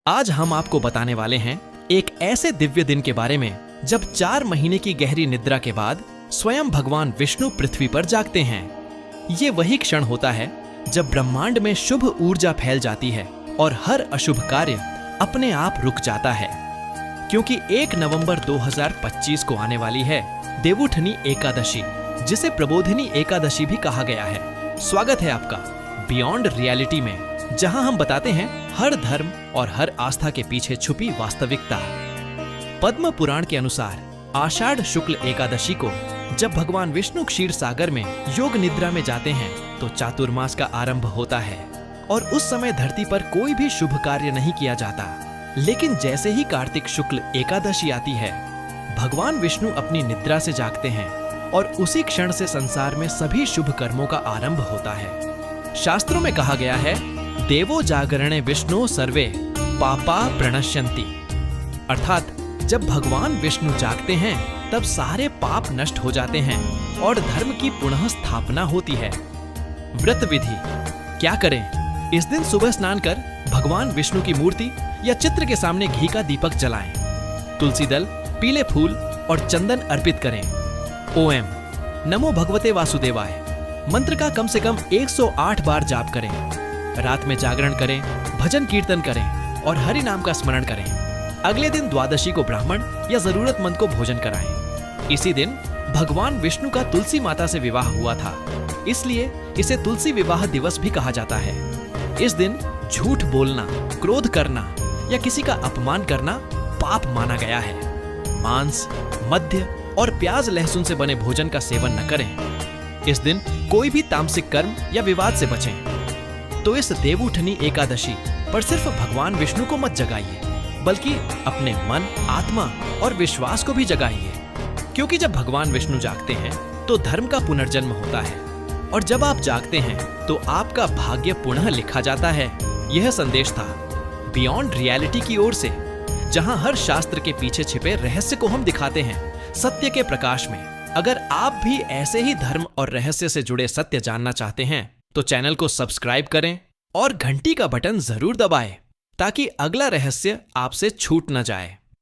आज हम आपको बताने वाले हैं एक ऐसे दिव्य दिन के बारे में जब 4 महीने की गहरी निद्रा के बाद स्वयं भगवान विष्णु पृथ्वी पर जागते हैं। ये वही क्षण होता है जब ब्रह्मांड में शुभ ऊर्जा फैल जाती है और हर अशुभ कार्य अपने आप रुक जाता है, क्योंकि 1 नवंबर 2025 को आने वाली है देवउठनी एकादशी, जिसे प्रबोधिनी एकादशी भी कहा गया है। स्वागत है आपका बियॉन्ड रियलिटी में, जहां हम बताते हैं हर धर्म और हर आस्था के पीछे छुपी वास्तविकता। पद्म पुराण के अनुसार आषाढ़ शुक्ल एकादशी को जब भगवान विष्णु क्षीर सागर में योग निद्रा में जाते हैं तो चातुर्मास का आरंभ होता है और उस समय धरती पर कोई भी शुभ कार्य नहीं किया जाता। लेकिन जैसे ही कार्तिक शुक्ल एकादशी आती है, भगवान विष्णु अपनी निद्रा से जागते हैं और उसी क्षण से संसार में सभी शुभ कर्मों का आरंभ होता है। शास्त्रों में कहा गया है, देवो जागरणे विष्णु सर्वे पापा प्रणश्यन्ति, अर्थात जब भगवान विष्णु जागते हैं तब सारे पाप नष्ट हो जाते हैं और धर्म की पुनः स्थापना होती है। व्रत विधि क्या करें? इस दिन सुबह स्नान कर भगवान विष्णु की मूर्ति या चित्र के सामने घी का दीपक जलाएं, तुलसी दल, पीले फूल और चंदन अर्पित करें। ओम नमो भगवते वासुदेवाय मंत्र का कम से कम 108 बार जाप करें। रात में जागरण करें, भजन कीर्तन करें और हरि नाम का स्मरण करें। अगले दिन द्वादशी को ब्राह्मण या जरूरतमंद को भोजन कराएं। इसी दिन भगवान विष्णु का तुलसी माता से विवाह हुआ था, इसलिए इसे तुलसी विवाह दिवस भी कहा जाता है। इस दिन झूठ बोलना, क्रोध करना या किसी का अपमान करना पाप माना गया है। मांस, मद्य और प्याज लहसुन से बने भोजन का सेवन न करें। इस दिन कोई भी तामसिक कर्म या विवाद से बचें। तो इस देवउठनी एकादशी पर सिर्फ भगवान विष्णु को मत जगाइए, बल्कि अपने मन, आत्मा और विश्वास को भी जगाइए, क्योंकि जब भगवान विष्णु जागते हैं तो धर्म का पुनर्जन्म होता है और जब आप जागते हैं तो आपका भाग्य पुनः लिखा जाता है। यह संदेश था बियॉन्ड रियलिटी की ओर से, जहां हर शास्त्र के पीछे छिपे रहस्य को हम दिखाते हैं सत्य के प्रकाश में। अगर आप भी ऐसे ही धर्म और रहस्य से जुड़े सत्य जानना चाहते हैं तो चैनल को सब्सक्राइब करें और घंटी का बटन जरूर दबाएं, ताकि अगला रहस्य आपसे छूट न जाए।